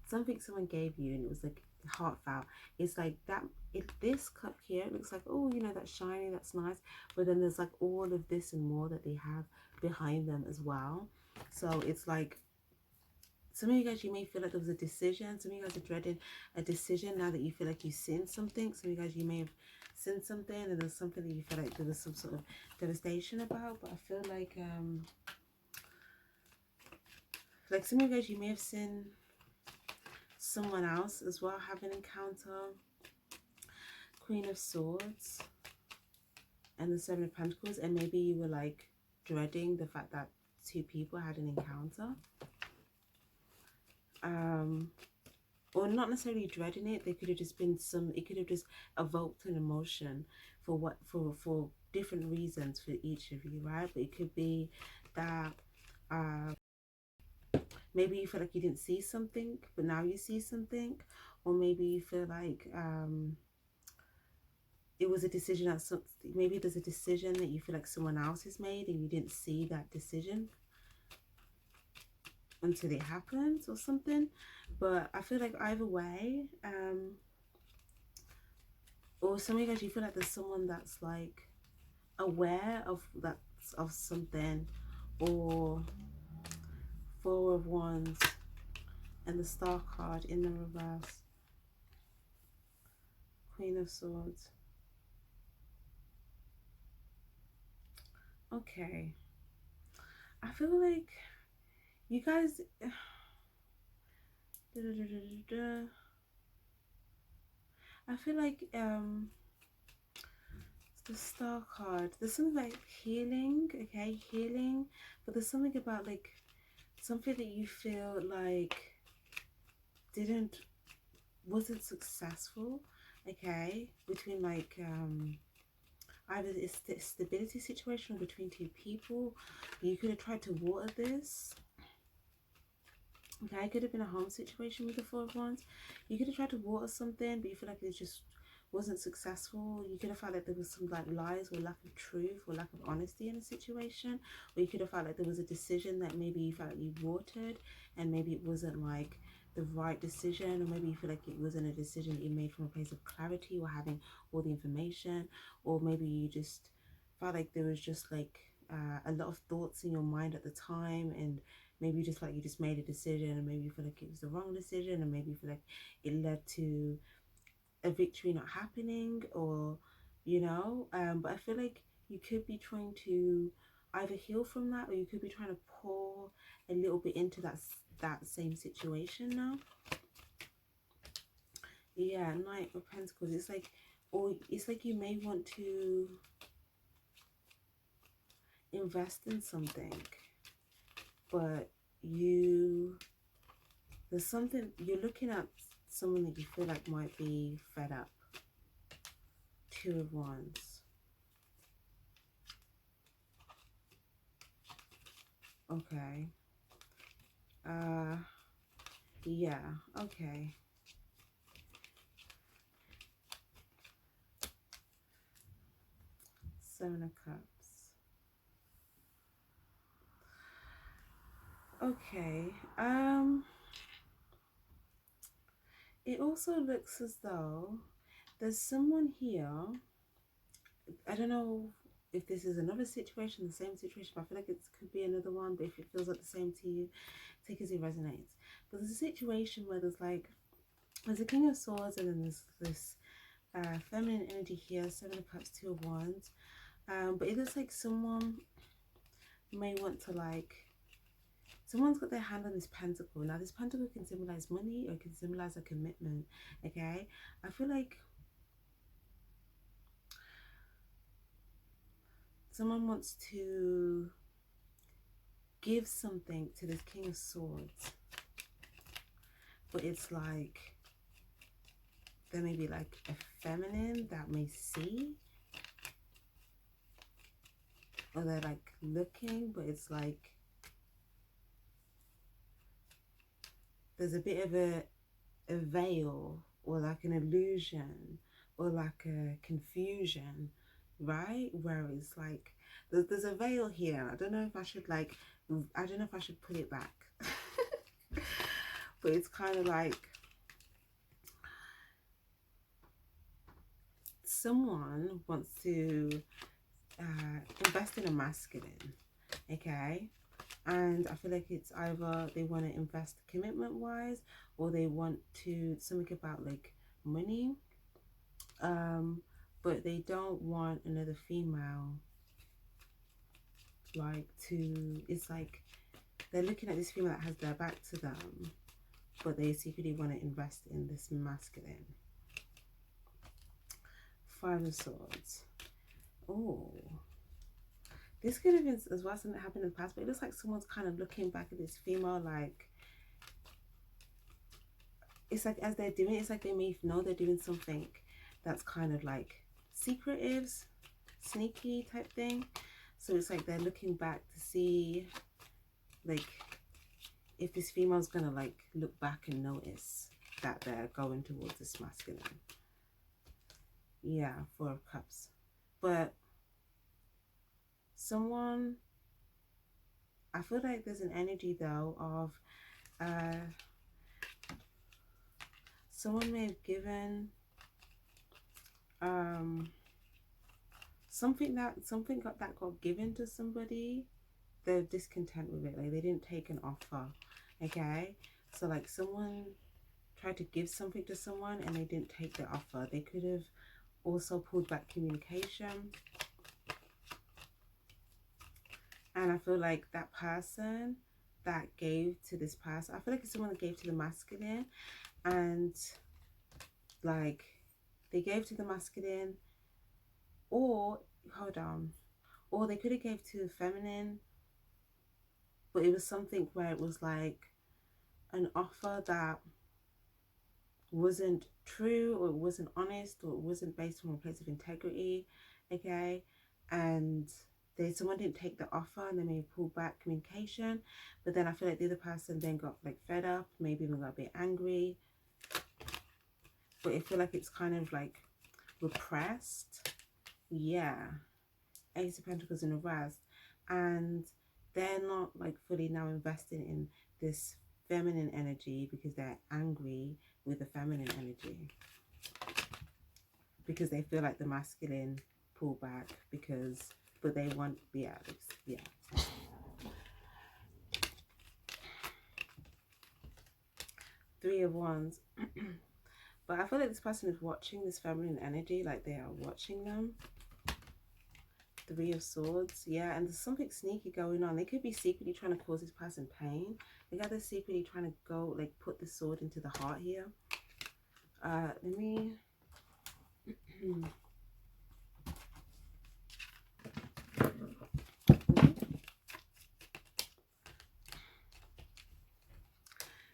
something someone gave you and it was like heartfelt. It's like that, if this cup here, it looks like, oh, you know, that's shiny, that's nice, but then there's like all of this and more that they have behind them as well. So it's like some of you guys, you may feel like there was a decision. Some of you guys are dreading a decision now that you feel like you've seen something. Some of you guys, you may have seen something and there's something that you feel like there was some sort of devastation about. But I feel like some of you guys, you may have seen someone else as well have an encounter. Queen of Swords and the Seven of Pentacles, and maybe you were like dreading the fact that two people had an encounter. Or not necessarily dreading it. They could have just been it could have just evoked an emotion for different reasons for each of you, right? But it could be that maybe you feel like you didn't see something but now you see something, or maybe you feel like it was a decision that maybe there's a decision that you feel like someone else has made and you didn't see that decision until it happens or something. But I feel like either way, or some of you guys, you feel like there's someone that's like aware of that, of something. Or Four of Wands and the Star card in the reverse, Queen of Swords. Okay, I feel like you guys I feel like the Star card, there's something like healing, okay, healing, but there's something about like something that you feel like wasn't successful, okay, between like either it's the stability situation or between two people. You could have tried to water this. Okay, it could have been a home situation with the Four of Wands. You could have tried to water something, but you feel like it just wasn't successful. You could have felt like there was some like lies or lack of truth or lack of honesty in a situation. Or you could have felt like there was a decision that maybe you felt like you watered and maybe it wasn't like the right decision, or maybe you feel like it wasn't a decision that you made from a place of clarity or having all the information, or maybe you just felt like there was just like a lot of thoughts in your mind at the time, and maybe you just feel like you just made a decision and maybe you feel like it was the wrong decision, and maybe you feel like it led to a victory not happening, or you know, but I feel like you could be trying to either heal from that, or you could be trying to pour a little bit into that same situation now. Yeah, Knight of Pentacles. It's like, or it's like you may want to invest in something, but there's something, you're looking at someone that you feel like might be fed up. Two of Wands. Okay. Yeah, okay. Seven of Cups. Okay. It also looks as though there's someone here. I don't know if this is another situation, the same situation, but I feel like it could be another one. But if it feels like the same to you, take it as it resonates. But there's a situation where there's a King of Swords, and then there's this feminine energy here, Seven of Cups, Two of Wands. But it looks like someone may want to someone's got their hand on this pentacle. Now this pentacle can symbolize money or it can symbolize a commitment, okay? I feel like someone wants to give something to this King of Swords, but it's like there may be like a feminine that may see, or they're like looking, but it's like there's a bit of a veil, or like an illusion, or like a confusion, right? Where it's like there's a veil here. I don't know if I should put it back. But it's kind of like someone wants to invest in a masculine, okay? And I feel like it's either they want to invest commitment wise, or they want to something about like money, but they don't want another female like to, it's like they're looking at this female that has their back to them, but they secretly want to invest in this masculine. Five of Swords. Oh, this could have been as well something that happened in the past, but it looks like someone's kind of looking back at this female, like it's like as they're doing it, it's like they may know they're doing something that's kind of like secretive, sneaky type thing. So it's like they're looking back to see like if this female's gonna like look back and notice that they're going towards this masculine. Yeah, Four of Cups. But someone, I feel like there's an energy though of someone may have given something that got given to somebody. They're discontent with it, like they didn't take an offer. Okay, so like someone tried to give something to someone and they didn't take the offer. They could have also pulled back communication. And I feel like that person that gave to this person, I feel like it's someone that gave to the masculine, and like they gave to the masculine, or hold on, or they could have gave to the feminine, but it was something where it was like an offer that wasn't true, or it wasn't honest, or it wasn't based on a place of integrity. Okay, and someone didn't take the offer and they may pull back communication, but then I feel like the other person then got like fed up, maybe even got a bit angry, but I feel like it's kind of like repressed. Yeah, Ace of Pentacles in reverse, and they're not like fully now invested in this feminine energy because they're angry with the feminine energy, because they feel like the masculine pull back, because but they want, yeah. Three of Wands. But I feel like this person is watching this feminine energy, like they are watching them. Three of Swords, yeah, and there's something sneaky going on. They could be secretly trying to cause this person pain. They got this secretly trying to go, like, put the sword into the heart here. Let me...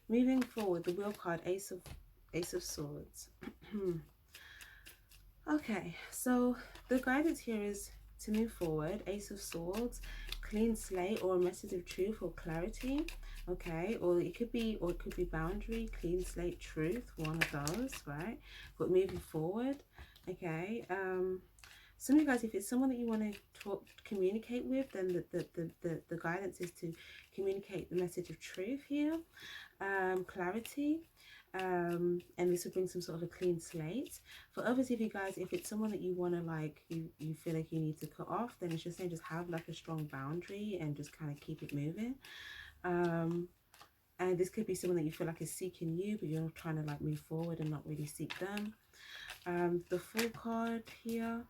Moving forward, the Wheel card, Ace of Swords. Okay, so the guidance here is to move forward. Ace of Swords, clean slate, or a message of truth or clarity. Okay, or it could be boundary, clean slate, truth, one of those, right? But moving forward, okay. Some of you guys, if it's someone that you want to communicate with, then the guidance is to communicate the message of truth here, clarity, and this will bring some sort of a clean slate. For others of you guys, if it's someone that you want to, like, you feel like you need to cut off, then it's just saying just have like a strong boundary and just kind of keep it moving. And this could be someone that you feel like is seeking you, but you're trying to like move forward and not really seek them. The Fool card here.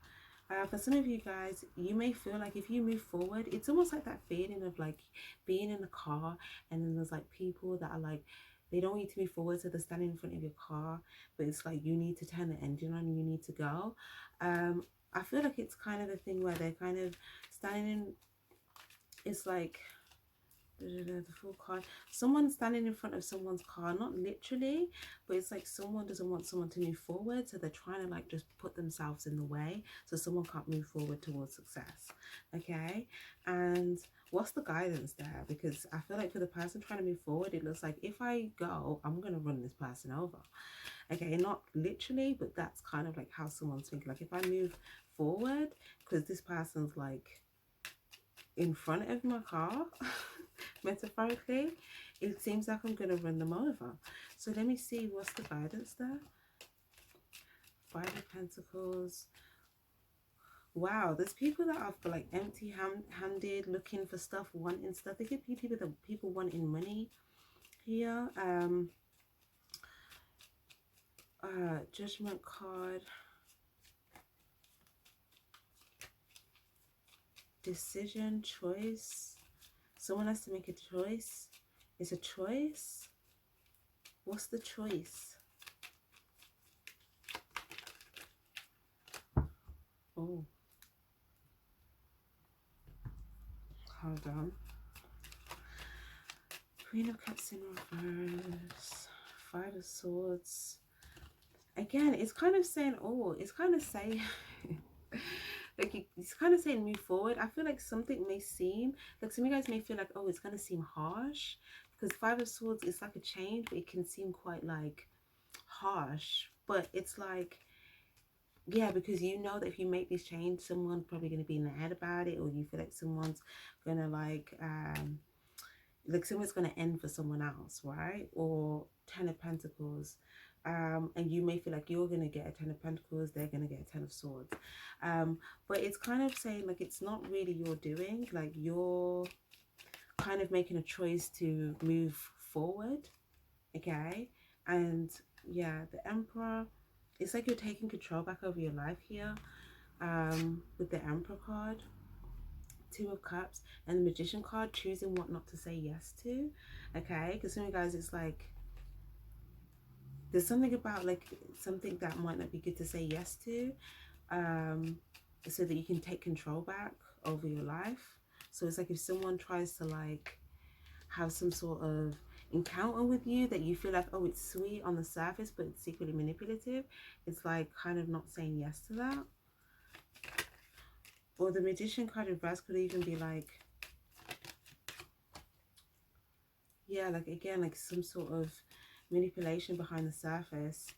For some of you guys, you may feel like if you move forward, it's almost like that feeling of like being in the car and then there's like people that are like, they don't need to move forward, so they're standing in front of your car, but it's like you need to turn the engine on and you need to go. I feel like it's kind of a thing where they're kind of standing in, it's like the Full card, someone standing in front of someone's car, not literally, but it's like someone doesn't want someone to move forward, so they're trying to like just put themselves in the way so someone can't move forward towards success. Okay, and what's the guidance there? Because I feel like for the person trying to move forward, it looks like if I go, I'm gonna run this person over. Okay, not literally, but that's kind of like how someone's thinking, like if I move forward, because this person's like in front of my car metaphorically, it seems like I'm going to run them over. So let me see what's the guidance there. Five of Pentacles. Wow, there's people that are like empty-handed, looking for stuff, wanting stuff. There could be people wanting money here. Judgment card. Decision, choice. Someone has to make a choice. It's a choice. What's the choice? Oh. Hold on. Queen of Cups in reverse. Five of Swords. Again, it's kind of saying, oh, it's kind of saying... like it's kind of saying move forward. I feel like something may seem like some of you guys may feel like, oh, it's going to seem harsh, because Five of Swords is like a change, but it can seem quite like harsh. But it's like Yeah, because you know that if you make this change, someone's probably going to be in their head about it, or you feel like someone's going to like someone's going to end for someone else, right? Or Ten of Pentacles. And you may feel like you're going to get a Ten of Pentacles, they're going to get a Ten of Swords. But it's kind of saying like it's not really your doing, like you're kind of making a choice to move forward, okay? And yeah, the Emperor, it's like you're taking control back over your life here, with the Emperor card, Two of Cups, and the Magician card, choosing what not to say yes to, okay? Because some of you guys, it's like there's something about like something that might not be good to say yes to, so that you can take control back over your life. So it's like if someone tries to like have some sort of encounter with you that you feel like, oh, it's sweet on the surface but it's secretly manipulative, it's like kind of not saying yes to that. Or the Magician card reverse could even be like, yeah, like again, like some sort of manipulation behind the surface,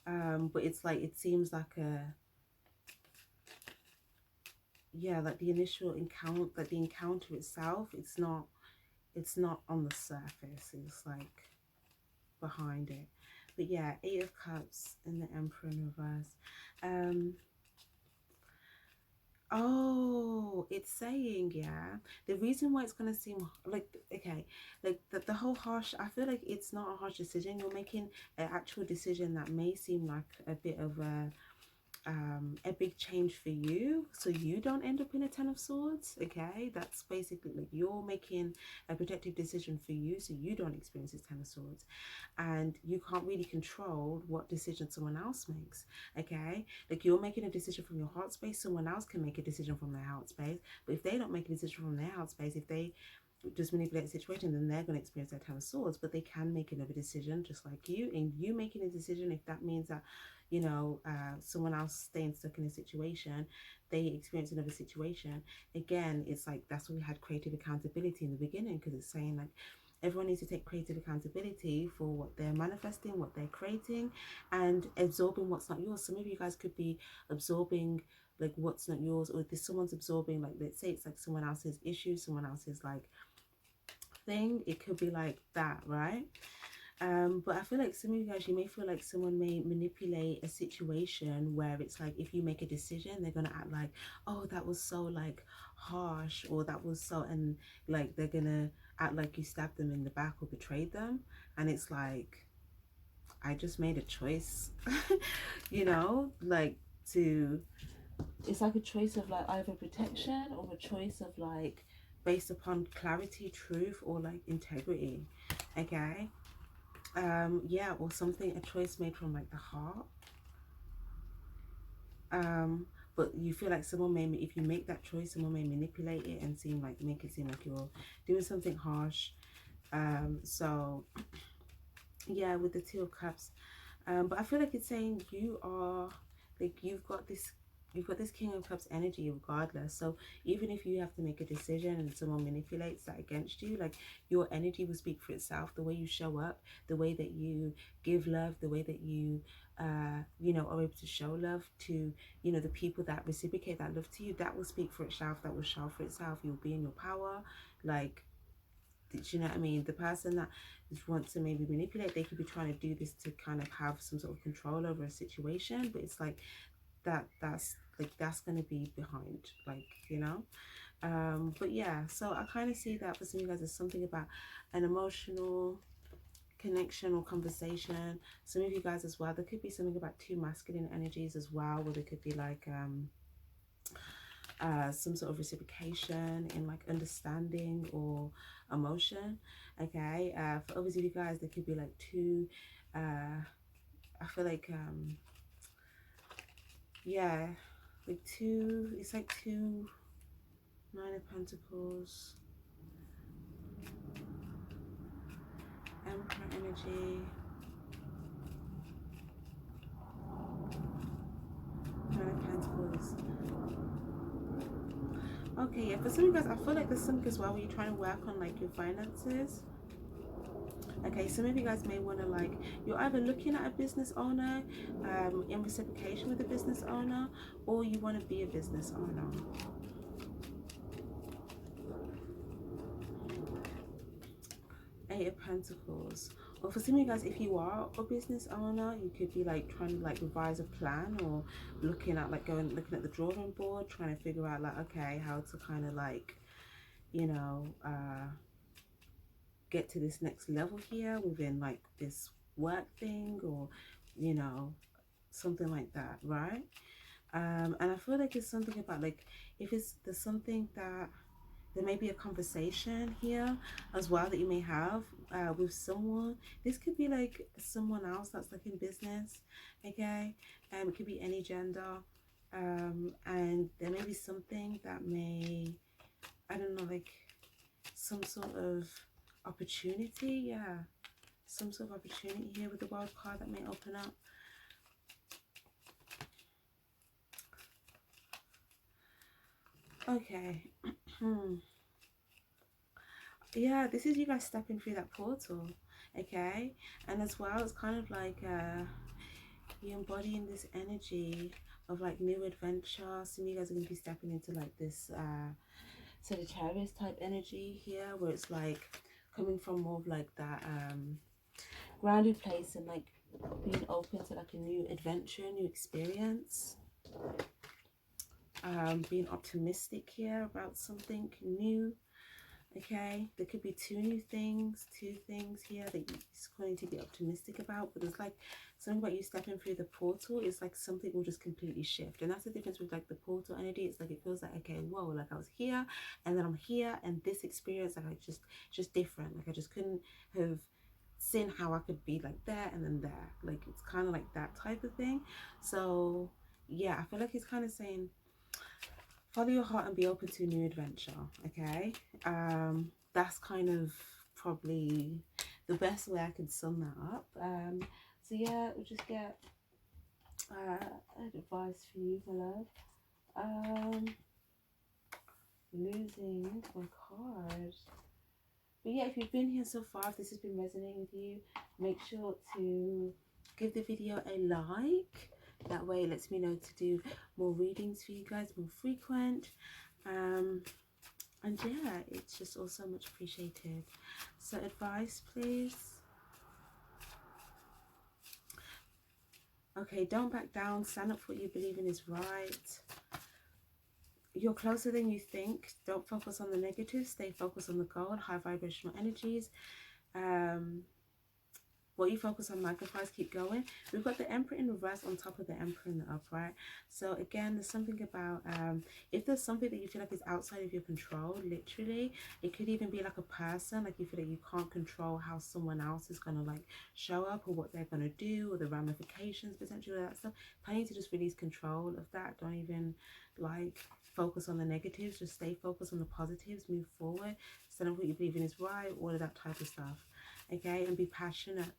but it's like it seems like a, yeah, like the initial encounter, like the encounter itself, it's not on the surface, it's like behind it. But yeah, Eight of Cups and the Emperor in reverse. Oh, it's saying, yeah, the reason why it's going to seem like, okay, like the whole harsh, I feel like it's not a harsh decision. You're making an actual decision that may seem like a bit of a big change for you, so you don't end up in a Ten of Swords, okay? That's basically like you're making a protective decision for you so you don't experience this Ten of Swords, and you can't really control what decision someone else makes, okay? Like you're making a decision from your heart space, someone else can make a decision from their heart space, but if they don't make a decision from their heart space, if they just manipulate the situation, then they're going to experience that Ten of Swords. But they can make another decision just like you, and you making a decision, if that means that, you know, someone else staying stuck in a situation, they experience another situation. Again, it's like that's why we had creative accountability in the beginning, because it's saying like everyone needs to take creative accountability for what they're manifesting, what they're creating, and absorbing what's not yours. Some of you guys could be absorbing like what's not yours, or if someone's absorbing, like let's say it's like someone else's issue, someone else's like thing, it could be like that, right? But I feel like some of you guys, you may feel like someone may manipulate a situation where it's like if you make a decision, they're gonna act like, oh, that was so like harsh, or that was so, and like they're gonna act like you stabbed them in the back or betrayed them, and it's like, I just made a choice, you know, like to, it's like a choice of like either protection or a choice of like based upon clarity, truth, or like integrity, okay? Yeah, or something, a choice made from like the heart. But you feel like someone may, if you make that choice, someone may manipulate it and seem like, make it seem like you're doing something harsh. So yeah, with the Two of Cups, but I feel like it's saying you are like, you've got this King of Cups energy regardless. So even if you have to make a decision and someone manipulates that against you, like your energy will speak for itself. The way you show up, the way that you give love, the way that you you know, are able to show love to, you know, the people that reciprocate that love to you, that will speak for itself, that will show for itself. You'll be in your power. Like, do you know what I mean? The person that wants to maybe manipulate, they could be trying to do this to kind of have some sort of control over a situation, but it's like that's going to be behind, like, you know. But yeah, so I kind of see that for some of you guys, there's something about an emotional connection or conversation. Some of you guys as well, there could be something about two masculine energies as well, where there could be like some sort of reciprocation in like understanding or emotion, okay? For others of you guys, there could be like two I feel like yeah, like two, it's like two Nine of Pentacles, Emperor energy, Nine of Pentacles. Okay, yeah, for some of you guys, I feel like there's something as well where you're trying to work on like your finances. Okay, some of you guys may want to, like, you're either looking at a business owner, in reciprocation with a business owner, or you want to be a business owner. Eight of Pentacles. Or for some of you guys, if you are a business owner, you could be like trying to like revise a plan, or looking at like looking at the drawing board, trying to figure out like, okay, how to kind of like, you know, get to this next level here within like this work thing, or, you know, something like that, right? And I feel like it's something about like, if there's something that there may be a conversation here as well that you may have with someone. This could be like someone else that's like in business, okay? It could be any gender, and there may be something that may, I don't know, like some sort of opportunity, yeah, some sort of opportunity here with the World card that may open up. Okay. Yeah, this is you guys stepping through that portal, okay? And as well, it's kind of like you're embodying this energy of like new adventure. Some of you guys are going to be stepping into like this Sagittarius type energy here, where it's like coming from more of like that grounded place, and like being open to like a new adventure, new experience. Being optimistic here about something new. Okay, there could be two things here that you're going to be optimistic about, but there's like something about you stepping through the portal is like something will just completely shift. And that's the difference with like the portal energy. It's like it feels like, okay, whoa, like I was here and then I'm here, and this experience, like I just different. Like I just couldn't have seen how I could be like there and then there. Like it's kind of like that type of thing. So yeah, I feel like he's kind of saying, follow your heart and be open to a new adventure, okay? That's kind of probably the best way I could sum that up. So yeah, we'll just get advice for you, my love. Losing my card. But yeah, if you've been here so far, if this has been resonating with you, make sure to give the video a like. That way it lets me know to do more readings for you guys, more frequent. And yeah, it's just also much appreciated. So advice, please. Okay, don't back down. Stand up for what you believe in is right. You're closer than you think. Don't focus on the negative. Stay focused on the goal. High vibrational energies. What you focus on magnifies. Keep going. We've got the Emperor in reverse on top of the Emperor in the upright. So again, there's something about if there's something that you feel like is outside of your control, literally, it could even be like a person, like you feel like you can't control how someone else is going to like show up, or what they're going to do, or the ramifications potentially of that stuff. I need to just release control of that. Don't even like focus on the negatives. Just stay focused on the positives. Move forward. Stand up what you believe in is right. All of that type of stuff. Okay, and be passionate.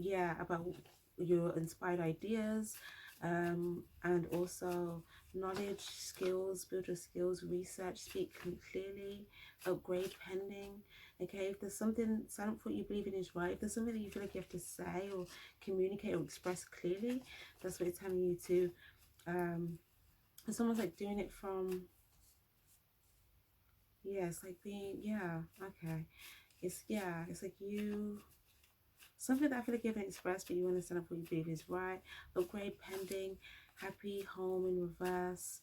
Yeah, about your inspired ideas, and also knowledge, skills, build your skills, research, speak clearly, upgrade pending. Okay, if there's something, stand up for what you believe in is right. If there's something that you feel like you have to say or communicate or express clearly, that's what it's telling you to. It's almost like doing it from, yeah, it's like being, yeah, okay, it's, yeah, it's like you, something that I feel like you haven't expressed, but you want to stand up for what you believe is right. Upgrade pending. Happy home in reverse.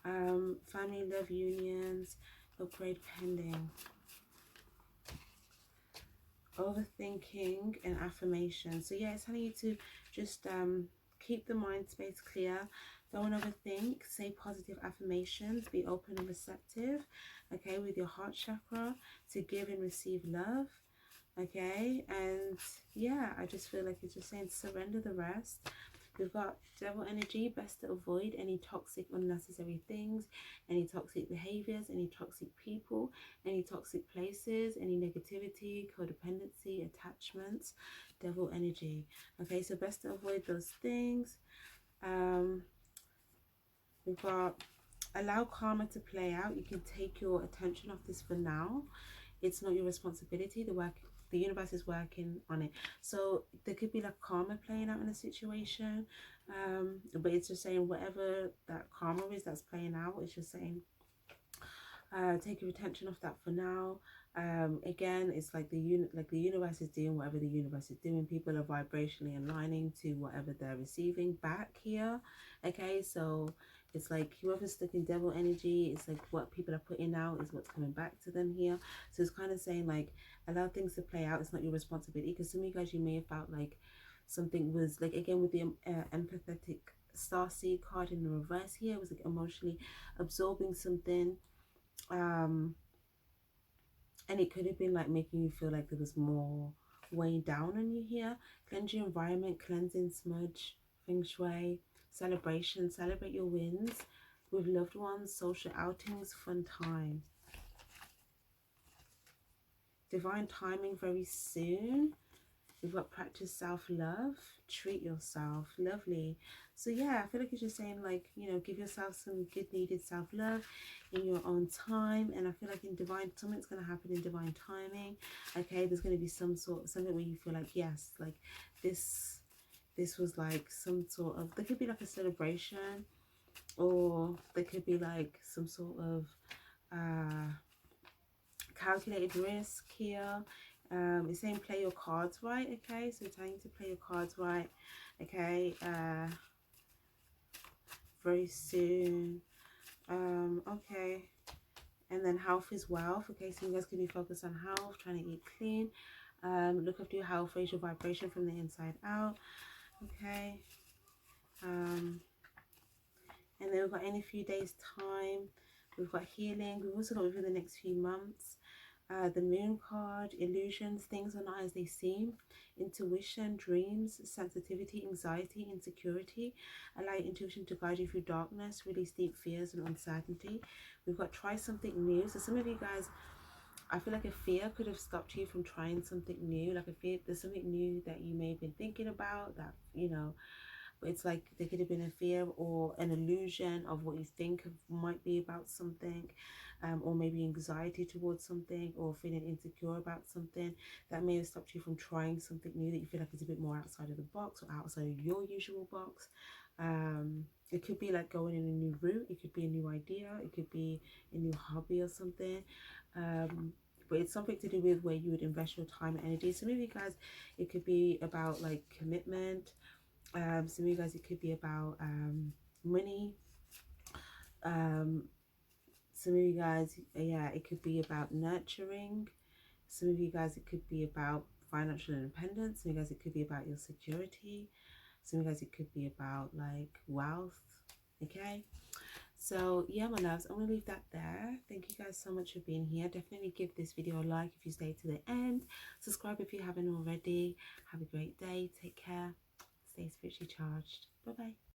Family love unions. Upgrade pending. Overthinking and affirmation. So yeah, it's telling you to just keep the mind space clear. Don't overthink. Say positive affirmations. Be open and receptive. Okay, with your heart chakra, to give and receive love. Okay, and yeah, I just feel like it's just saying surrender the rest. We've got devil energy. Best to avoid any toxic unnecessary things, any toxic behaviors, any toxic people, any toxic places, any negativity, codependency, attachments. Devil energy. Okay, so best to avoid those things. We've got allow karma to play out. You can take your attention off this for now. It's not your responsibility. The universe is working on it. So there could be like karma playing out in a situation, but it's just saying whatever that karma is that's playing out, it's just saying take your attention off that for now. Again, it's like the universe is doing whatever the universe is doing. People are vibrationally aligning to whatever they're receiving back here. Okay, so it's like whoever's stuck in devil energy, it's like what people are putting out is what's coming back to them here. So it's kind of saying like allow things to play out. It's not your responsibility, because some of you guys, you may have felt like something was like, again with the empathetic star seed card in the reverse here, it was like emotionally absorbing something, and it could have been like making you feel like there was more weighing down on you here. Cleanse your environment, cleansing, smudge, feng shui, celebration, celebrate your wins with loved ones, social outings, fun time. Divine timing very soon. We've got practice self-love, treat yourself, lovely. So yeah, I feel like it's just saying like, you know, give yourself some good needed self-love in your own time. And I feel like in divine, something's going to happen in divine timing. Okay, there's going to be something where you feel like, yes, like this was like some sort of, there could be like a celebration, or there could be like some sort of calculated risk here. It's saying play your cards right. Okay, so telling you to play your cards right. Okay, very soon. Okay, and then health is wealth. Okay, so you guys can be focused on health, trying to eat clean, look after your health, raise your vibration from the inside out. Okay, and then we've got in a few days time, we've got healing. We've also got within the next few months. The moon card, illusions, things are not as they seem, intuition, dreams, sensitivity, anxiety, insecurity. Allow your intuition to guide you through darkness, release deep fears and uncertainty. We've got try something new. So some of you guys, I feel like a fear could have stopped you from trying something new. Like a fear, there's something new that you may have been thinking about that, you know, but it's like there could have been a fear or an illusion of what you think might be about something, or maybe anxiety towards something, or feeling insecure about something that may have stopped you from trying something new that you feel like is a bit more outside of the box or outside of your usual box. It could be like going in a new route, it could be a new idea, it could be a new hobby or something, but it's something to do with where you would invest your time and energy. Some of you guys, it could be about like commitment. Some of you guys, it could be about money. Some of you guys, yeah, it could be about nurturing. Some of you guys, it could be about financial independence. Some of you guys, it could be about your security. Some of you guys, it could be about like wealth. Okay, so yeah, my loves, I'm gonna leave that there. Thank you guys so much for being here. Definitely give this video a like if you stayed to the end. Subscribe if you haven't already. Have a great day. Take care. Stay spiritually charged. Bye bye.